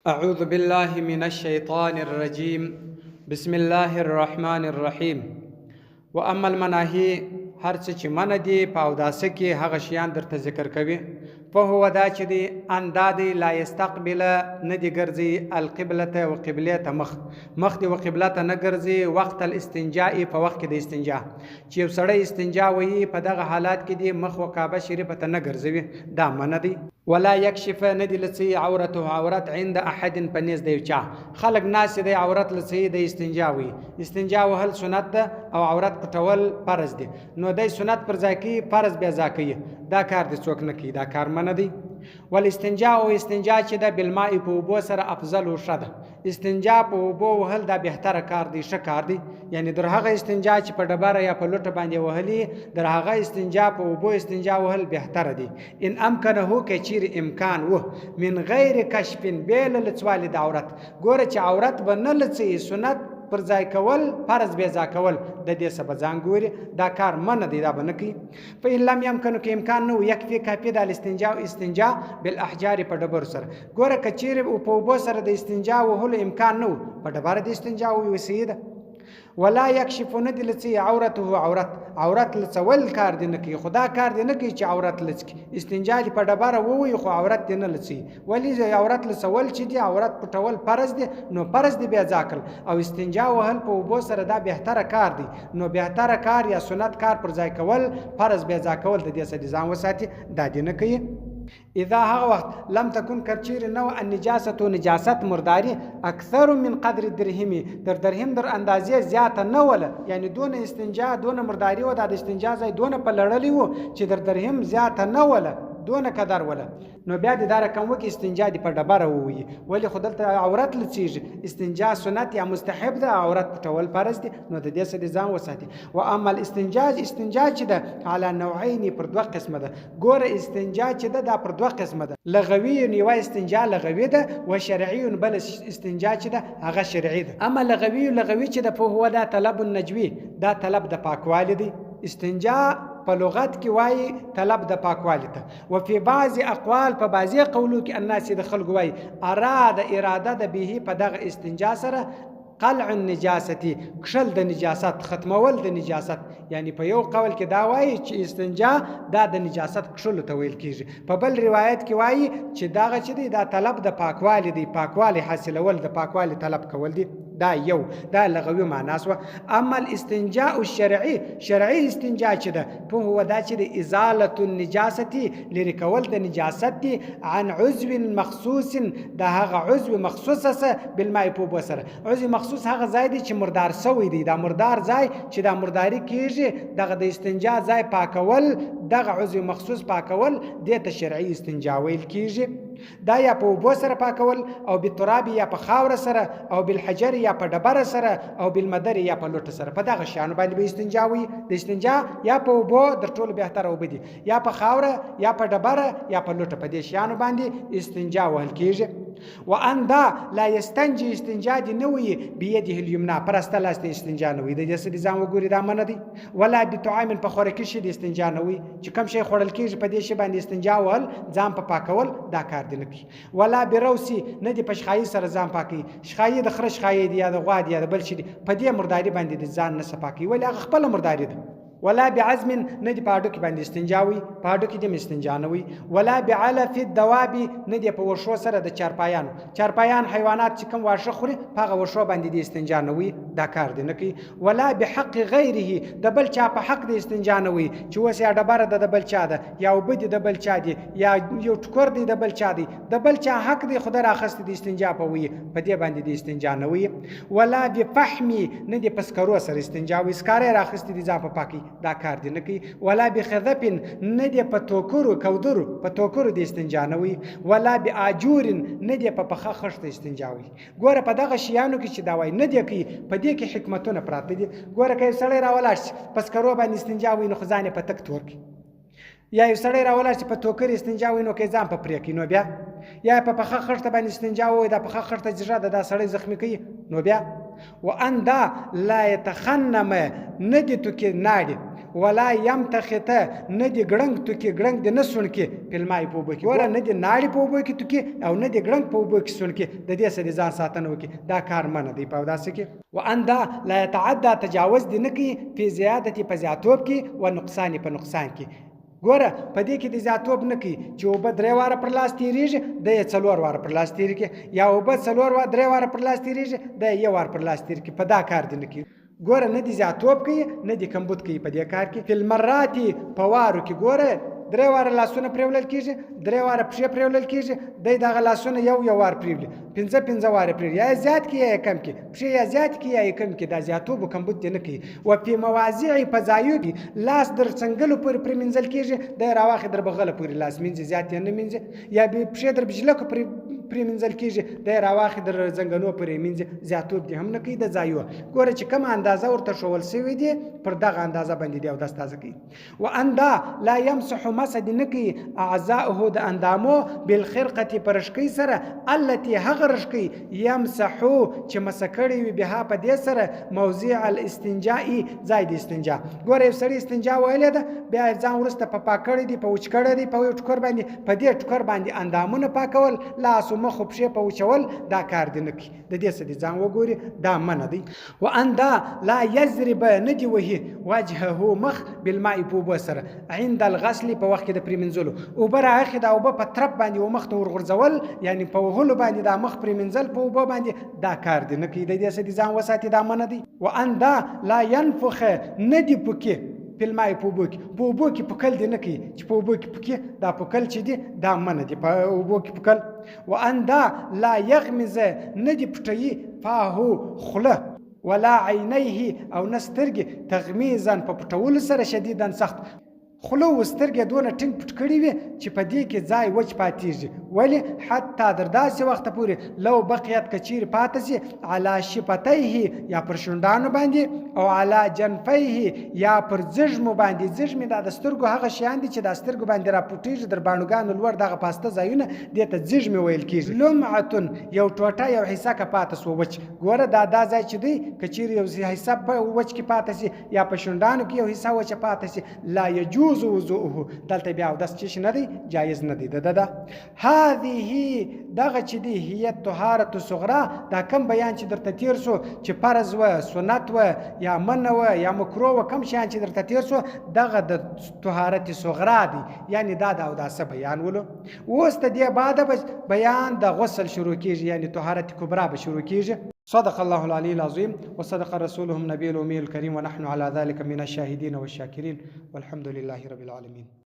أعوذ بالله من الشيطان الرجيم بسم الله الرحمن الرحیم و اما المناهی هر څه چې منع دي په اوداسه کې هغه شیان درته ذکر کوي فهو دا چې دی اندادی لا یستقبل نه دی ګرځي القبلة و قبله ته مخ دی و قبله ته نه ګرځي وقت الاستنجاء په وخت کې د استنجا چې یو سړی استنجا وایي په دغه حالات کې دی مخ و کعبه شریفه ته نه ګرځوي دا منع دی ولا يكشف ندي لسي عورته عورت عند احد پنيز دی چا خلق ناس دی عورت لسي دی استنجاوي استنجا وهل سنت او عورت پټول فرض دی نو دی سنت پر ځای کې فرض بیا ځکه دا کار د څوک نه کی دا کار منه دی والاستنجاء او استنجا چې د بالماء په اوبو سره افضل او شده استنجا په اوبو وهل دا بهتره کار دی ښه کار دی یعنی در هغه استنجا چې په ډبره یا په لوټه باندې وهلی در هغه استنجا په اوبو استنجا وهل بهتره دی ان امکنه کې چیر امکان و من غیر کشف بیل لڅوال د عورت ګوره چې عورت به نه لڅي سنت پر ځای کول فرض به ځای کول د دې سبب ځان ګوري دا کار منه دی دا بنه کی په لم يمكن کې امکان نو یکفي کافي د استنجا بالاحجار په ډبر سره ګوره کچیر او په وبو سره د استنجا وهل امکان نو په ډبر د استنجا وي سید ولا يكشف ندل سي عورته عورت لڅول کار دی نه کی خدا کار دی نه کی چې عورت لڅ استنجا په ډبره ووي خو عورت دی نه لڅي ولی عورت لڅول چې دی عورت پټول فرض دی نو فرض دی بیا ځکل او استنجا وهل په وبو سره دا بهتره کار دی نو بهتره کار یا سنت کار پر ځای کول فرض بیا ځکول د دې سړي ځان وساتي دا دی نه کوي اذا هغه وخت لم تكن کرچیر نو النجاسه نجاست مرداری اکثر من قدر الدرهم درهم در اندازې زیاته نه ولا یعنی دون استنجا دون مرداری و د استنجا ځای دون په لړلی وو چې درهم زیاته نه ولا دون قدر ولا نو بیا د رقم وکي استنجا دی په ډبره ووي ولی خدلته عورت لڅیږي استنجا سنت یا مستحب ده عورت پټول فرض دي نو د دې سره ځان وساتي و اما استنجا چې ده على نوعين پر دوه قسمه ده ګوره استنجا چې ده پر دوه قسمه ده لغوي نیو استنجا لغوي ده و شرعي بل استنجا چې ده هغه شرعي ده اما لغوي چې ده په هو ده طلب النجوي دا طلب د پاکوالي دی استنجا په لغت کې وایي طلب د پاکوالي ته و فی بعض اقوال په بعضی قولو کې الناس د خلق وایي اراده د به په دغه استنجا سره قلع النجاستی کشل د نجاست ختمول د نجاست یعنی په یو قول کې دا وایي چې استنجا دا د نجاست کشل ته ویل کیږي په بل روایت کې وایي چې داغه چې دی دا طلب د پاکوالي دی پاکوالي حاصلول د پاکوالي طلب کول دی دا یو دا لغوي معنا سو اما الاستنجاء شرعي استنجاء چې ده په هو دا چې د ازاله النجاستی لري کول د نجاست دی عن عضو مخصوص دا هغه عضو مخصوصه بالماء په بسره عضو مخصوص هغه ځای دی چې مردار سوی دی دا مردار ځای چې دا مرداري کیږي دغه د استنجا ځای پاکول دغه عضو مخصوص پاکول د ته شرعي استنجا ویل کیږي دا یا په وبو سره پاکول او بالتراب یا په خاور سره او بالحجر یا په ډبره سره او بالمدر یا په لوټه سره په دغه شیانو باندې به استنجا وي د استنجا یا په وبو در ټول به تر وبدي یا په خاور یا په ډبره یا په لوټه په دې شیانو باندې استنجا وهل کیږي وان دا لا يستنجي استنجا دي نوي بيده اليمنى پرسته لاس استنجا نوي د دې سړي ځان وګوري دا منه دي ولا بطعام په خوره کې شي د استنجا نوي چې کوم شي خورل کیږي په دې شی باندې استنجا ول ځان په پاکول دا کار دی نه کی ولا بروسي نه دي پښخای سره ځان پاکي شخای د خرش خای دی یا د غوا دی یا د بل شي په دې مرداري باندې د ځان نه سپاکي ولی هغه خپل مرداري ده ولا بعزم ندي پاډو کې باندې استنجاوي پاډو کې د استنجانوي ولا بعلف الدواب ندي په ورشو سره د چارپایان حیوانات چې کوم واښه خوري هغه ورشو باندې د استنجانوي دا کار دی نه کوي ولا بحق غیره د بل چا په حق د استنجانوي چې وسه ډبره د بل چا ده یا وبد د بل چا دی یا یو ټکور دی د بل چا دی د بل چا حق دی خدای راخست د استنجا په وي په دې باندې د استنجانوي ولا بفحم ندي پسکرو سره استنجاوي سکاره راخست دي ځا په پاکي دا کار دی نه کوي ولا بخذف نه دی په توکرو کودرو په توکرو د استنجانوي ولا باجور نه دی په پخه خشت استنجاوي ګوره په دغه شیانو کې چې دا وای نه دی کوي په دې کې حکمتونه پراته دي ګوره کې سړی راولاړ پس کرو باندې استنجاوي نو خزانه په تک تور کی یا یو سړی راولاړ په توکر استنجاوي نو کې ځان په پرې کی نو بیا یا په پخه خشت باندې استنجاوي دا پخه خشت جره دا سړی زخمی کوي نو بیا وان دا لا يتخنم ندی تو کې ناړي ولا یمتخط نه دي ګړنګ توکي ګړنګ دي نه سونکي په الماء په اوبو کې ګوره نه دي ناړې په اوبو کې توکي او نه دي ګړنګ په اوبو کې سونکي د دې څخه ځان ساتنه وکړي دا کار منه دی په داسې کې وان دا لا يتعدى تجاوز دي نه کوي په زیادتي په زیاتوب کې او نقصان په نقصان کې ګوره په دې کې د زیاتوب نه کوي چې اوبه 3 واره پر لاس تیریږي د 4 واره پر لاس تیریږي یا اوبه 3 واره پر لاس تیریږي د 1 واره پر لاس تیریږي په دا کار دي نه کوي ګوره نه دي زیاتوب کوي نه دي کمبود کوي په دې کار کې فل مرات په وارو کې ګوره 3 واره لاسونه پرېولل کېږي 3 واره پښې پرېولل کېږي د دغه لاسونه یو وار پرېولي 5 واره پرېولي یا زیات کې یا کم کې پښې یا زیات کې یا کم کې دا زیاتوب او کمبود دي نه کوي او په مواضع په ځایو کې لاس در څنګهلو پورې پرېمنځل کېږي د راواخې در بغله پورې لاس منځي زیات نه منځي یا پښې در بجلکو پرېمنځل کېږي د راواخې در زنګنو پورې منځي زیاتوب دي هم نه کوي د ځایو ګوره چې کوم اندازه ورته ښول شوی دی پر دغه اندازه باندې دی او داس تازه کوي واندا لا يمسح مسد نکي اعضاءه د اندامو بالخرقه پرشکی سره التي هغرشکی يمسحو چې مسکړی وي بها په دې سره موضع الاستنجاء زائد استنجاء ګوره سړی استنجا ویل ده بیا ځان ورسته په پاکړی دی په وچکړی دی په ټکر باندې په دې ټکر باندې اندامونه پاکول لاس مخ پښې په وچول دا کار دی نکي د دې څه دي ځان وګوري دا منه دی واندا لا يضرب ندي وهي وجهه مخ بالماء په سره عند الغسل په وخت د پریمنځلو او بر اخی دا او په طرف باندې او مخ ته ورغورځول یعنی په وهلو باندې دا مخ پریمنځل په وبو باندې دا کار دی نه کی د دې څه دي ځان وساتي دا منه دی واندا لا ينفخ ندي پکې پلمای په وبو کې پکل دی نه کی چې په وبو کې پکې دا پکل چې دی دا منه دی په وبو کې پکل واندا لا يغمز ندي پټي فاهو خله ولا عينيه او نسترګي تغميزا په پټول سره شديدا سخت خلو وسترګې دونه ټینګ پټ کړی وي چې په دې کې ځای وچ پاتېږي ولی حتی در داسې وخت پورې لو بقیت کچیر پاتې سي علی شفتیه یا پر شونډانو باندې او علی جنفیه یا پر زژمو باندې زژمې د سترګو هغه شیان دي چې د سترګو باندې را پټېږي در باڼوګانو لوړ دغه پاسته ځایونه دې ته زژمې ویل کېږي لمعتن یو ټوټه یو حصه که پاتې سو وچ ګوره دا ځای چې دی کچیر یو حصه په وچ کې پاتې سي یا په شونډانو کې یو حصه وچ پاتې سي لا يجوز وضوءه دلته بیا داس چې نه دی جایز نه دی د هذه دغه چې دی هي طهارت صغرا دا کم بیان چې درته تیر سو چې فرض و سنت و یا من و یا مکروه و کم شان چې درته تیر سو دغه د طهارت صغرا دی یعنی دا او داسه بیان ولو اوس ته دی بعد بیان د غسل شروع کیږي یعنی طهارت کبرا به شروع کیږي صدق الله العلي العظيم وصدق رسوله النبي الأمي الكريم ونحن على ذلك من الشاهدين والشاكرين والحمد لله رب العالمين